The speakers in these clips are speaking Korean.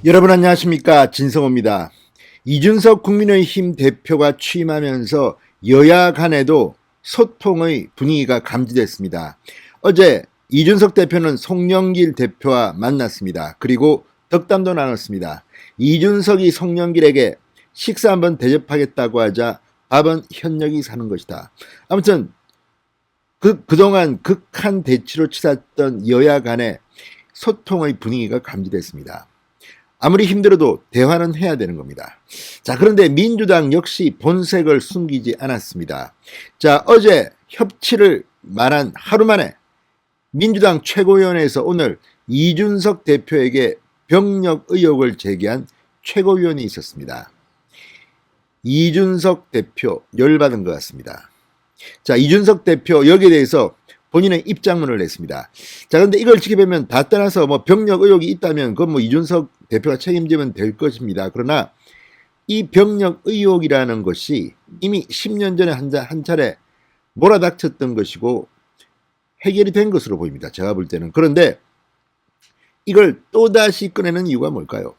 여러분 안녕하십니까, 진성호입니다. 이준석 국민의힘 대표가 취임하면서 여야 간에도 소통의 분위기가 감지됐습니다. 어제 이준석 대표는 송영길 대표와 만났습니다. 그리고 덕담도 나눴습니다. 이준석이 송영길에게 식사 한번 대접하겠다고 하자 밥은 현역이 사는 것이다. 아무튼 그동안 극한 대치로 치닫던 여야 간의 소통의 분위기가 감지됐습니다. 아무리 힘들어도 대화는 해야 되는 겁니다. 자, 그런데 민주당 역시 본색을 숨기지 않았습니다. 자, 어제 협치를 말한 하루 만에 민주당 최고위원회에서 오늘 이준석 대표에게 병력 의혹을 제기한 최고위원이 있었습니다. 이준석 대표 열받은 것 같습니다. 자, 이준석 대표 여기에 대해서 본인의 입장문을 냈습니다. 자, 그런데 이걸 지켜보면 다 떠나서 병력 의혹이 있다면 그건 이준석 대표가 책임지면 될 것입니다. 그러나 이 병력 의혹이라는 것이 이미 10년 전에 한 차례 몰아닥쳤던 것이고 해결이 된 것으로 보입니다. 제가 볼 때는. 그런데 이걸 또다시 꺼내는 이유가 뭘까요?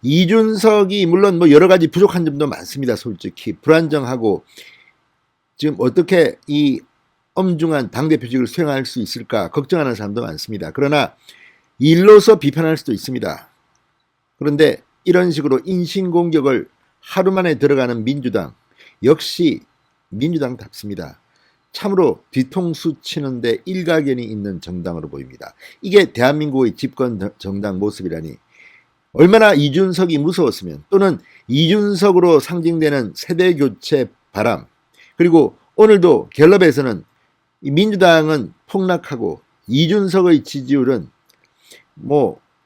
이준석이 물론 여러 가지 부족한 점도 많습니다. 솔직히 불안정하고 지금 어떻게 이 엄중한 당대표직을 수행할 수 있을까 걱정하는 사람도 많습니다. 그러나 일로서 비판할 수도 있습니다. 그런데 이런 식으로 인신공격을 하루 만에 들어가는 민주당, 역시 민주당답습니다. 참으로 뒤통수 치는데 일가견이 있는 정당으로 보입니다. 이게 대한민국의 집권 정당 모습이라니 얼마나 이준석이 무서웠으면, 또는 이준석으로 상징되는 세대교체 바람, 그리고 오늘도 갤럽에서는 민주당은 폭락하고 이준석의 지지율은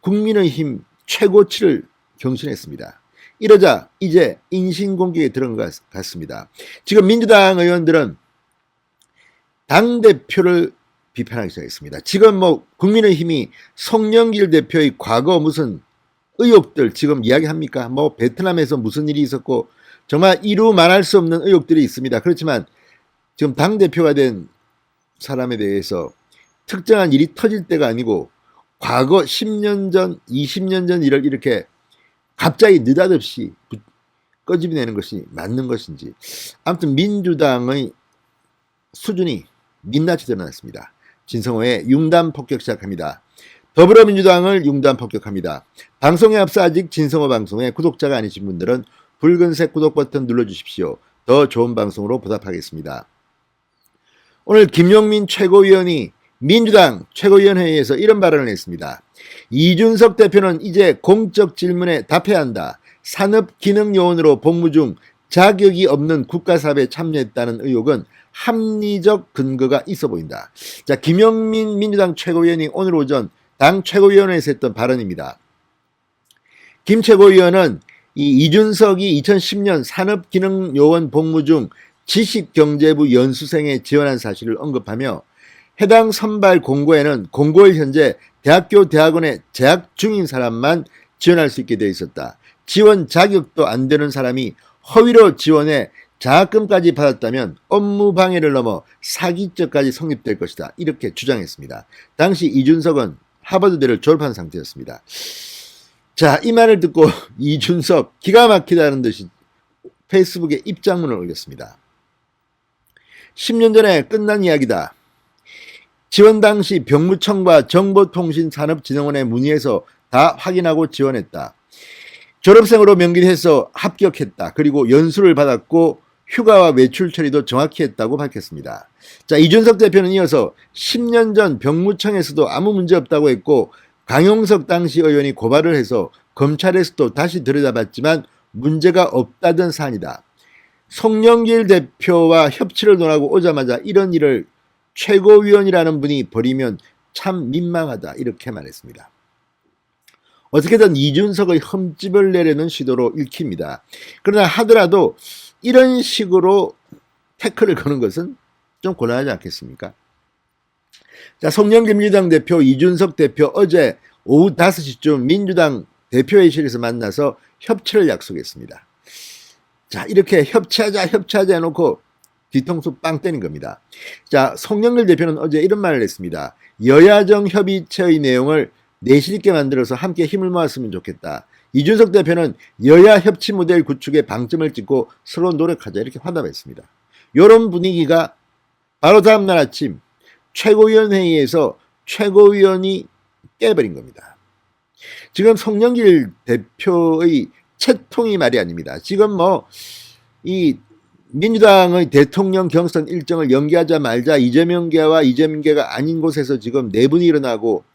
국민의힘 최고치를 경신했습니다. 이러자 이제 인신공격에 들어간 것 같습니다. 지금 민주당 의원들은 당대표를 비판하기 시작했습니다. 지금 국민의힘이 송영길 대표의 과거 무슨 의혹들 지금 이야기합니까? 베트남에서 무슨 일이 있었고 정말 이루 말할 수 없는 의혹들이 있습니다. 그렇지만 지금 당대표가 된 사람에 대해서 특정한 일이 터질 때가 아니고 과거 10년 전, 20년 전 일을 이렇게 갑자기 느닷없이 꺼집어내는 것이 맞는 것인지, 아무튼 민주당의 수준이 민낯이 드러났습니다. 진성호의 융단 폭격 시작합니다. 더불어민주당을 융단 폭격합니다. 방송에 앞서 아직 진성호 방송의 구독자가 아니신 분들은 붉은색 구독 버튼 눌러주십시오. 더 좋은 방송으로 보답하겠습니다. 오늘 김용민 최고위원이 민주당 최고위원회의에서 이런 발언을 했습니다. 이준석 대표는 이제 공적 질문에 답해야 한다. 산업기능요원으로 복무 중 자격이 없는 국가사업에 참여했다는 의혹은 합리적 근거가 있어 보인다. 자, 김용민 민주당 최고위원이 오늘 오전 당 최고위원회에서 했던 발언입니다. 김 최고위원은 이준석이 2010년 산업기능요원 복무 중 지식경제부 연수생에 지원한 사실을 언급하며 해당 선발 공고에는 공고일 현재 대학교 대학원에 재학 중인 사람만 지원할 수 있게 되어 있었다. 지원 자격도 안 되는 사람이 허위로 지원해 장학금까지 받았다면 업무방해를 넘어 사기죄까지 성립될 것이다. 이렇게 주장했습니다. 당시 이준석은 하버드대를 졸업한 상태였습니다. 자, 이 말을 듣고 이준석 기가 막히다는 듯이 페이스북에 입장문을 올렸습니다. 10년 전에 끝난 이야기다. 지원 당시 병무청과 정보통신산업진흥원에 문의해서 다 확인하고 지원했다. 졸업생으로 명기해서 합격했다. 그리고 연수를 받았고 휴가와 외출 처리도 정확히 했다고 밝혔습니다. 자, 이준석 대표는 이어서 10년 전 병무청에서도 아무 문제 없다고 했고 강용석 당시 의원이 고발을 해서 검찰에서도 다시 들여다봤지만 문제가 없다던 사안이다. 송영길 대표와 협치를 논하고 오자마자 이런 일을 최고위원이라는 분이 벌이면 참 민망하다. 이렇게 말했습니다. 어떻게든 이준석의 흠집을 내려는 시도로 읽힙니다. 그러나 하더라도 이런 식으로 태클을 거는 것은 좀 곤란하지 않겠습니까? 자, 송영길 민주당 대표, 이준석 대표 어제 오후 5시쯤 민주당 대표회의실에서 만나서 협치를 약속했습니다. 자, 이렇게 협치하자 해놓고 뒤통수 빵 때린 겁니다. 자, 송영길 대표는 어제 이런 말을 했습니다. 여야정 협의체의 내용을 내실 있게 만들어서 함께 힘을 모았으면 좋겠다. 이준석 대표는 여야 협치 모델 구축에 방점을 찍고 서로 노력하자 이렇게 화답했습니다. 이런 분위기가 바로 다음날 아침 최고위원회의에서 최고위원이 깨버린 겁니다. 지금 송영길 대표의 채통이 말이 아닙니다. 지금 이 민주당의 대통령 경선 일정을 연기하자 말자 이재명계와 이재명계가 아닌 곳에서 지금 내분이 일어나고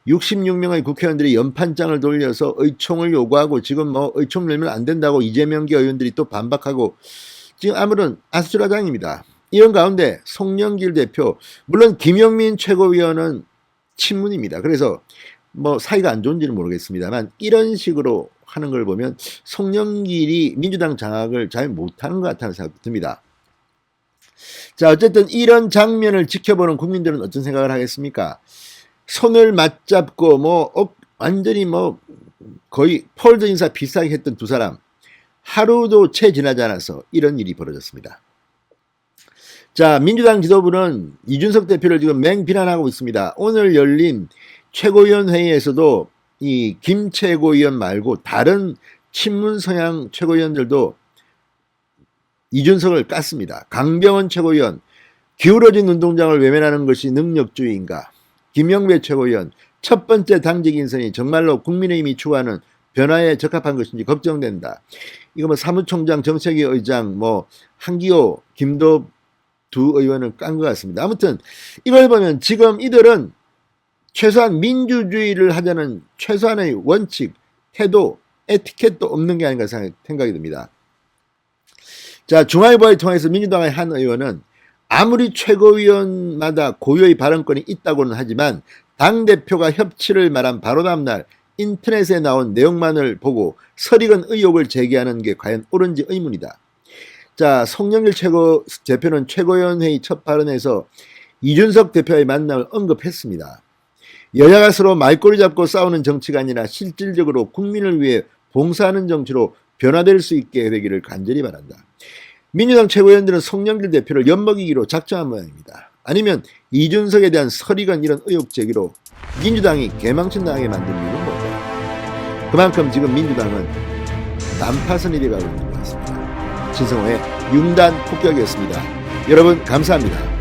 66명의 국회의원들이 연판장을 돌려서 의총을 요구하고 지금 의총 열면 안 된다고 이재명계 의원들이 또 반박하고 지금 아무런 아수라장입니다. 이런 가운데 송영길 대표, 물론 김영민 최고위원은 친문입니다. 그래서 사이가 안 좋은지는 모르겠습니다만 이런 식으로 하는 걸 보면 송영길이 민주당 장악을 잘 못하는 것 같다는 생각이 듭니다. 자, 어쨌든 이런 장면을 지켜보는 국민들은 어떤 생각을 하겠습니까? 손을 맞잡고 완전히 거의 폴드 인사 비슷하게 했던 두 사람 하루도 채 지나지 않아서 이런 일이 벌어졌습니다. 자, 민주당 지도부는 이준석 대표를 지금 맹비난하고 있습니다. 오늘 열린 최고위원 회의에서도 이 김 최고위원 말고 다른 친문 성향 최고위원들도 이준석을 깠습니다. 강병원 최고위원, 기울어진 운동장을 외면하는 것이 능력주의인가? 김영배 최고위원, 첫 번째 당직 인선이 정말로 국민의힘이 추구하는 변화에 적합한 것인지 걱정된다. 이거 사무총장, 정책위 의장, 한기호, 김도 두 의원을 깐 것 같습니다. 아무튼 이걸 보면 지금 이들은 최소한 민주주의를 하자는 최소한의 원칙, 태도, 에티켓도 없는 게 아닌가 생각이 듭니다. 자, 중앙일보를 통해서 민주당의 한 의원은 아무리 최고위원마다 고유의 발언권이 있다고는 하지만 당대표가 협치를 말한 바로 다음날 인터넷에 나온 내용만을 보고 설익은 의혹을 제기하는 게 과연 옳은지 의문이다. 자, 송영길 대표는 최고위원회의 첫 발언에서 이준석 대표의 만남을 언급했습니다. 여야가 서로 말꼬리 잡고 싸우는 정치가 아니라 실질적으로 국민을 위해 봉사하는 정치로 변화될 수 있게 되기를 간절히 바란다. 민주당 최고위원들은 송영길 대표를 엿먹이기로 작정한 모양입니다. 아니면 이준석에 대한 설익은 이런 의혹 제기로 민주당이 개망신당하게 만든 이유는 뭘까요? 그만큼 지금 민주당은 난파선이 돼가고 있는 것 같습니다. 진성호의 융단 폭격이었습니다. 여러분 감사합니다.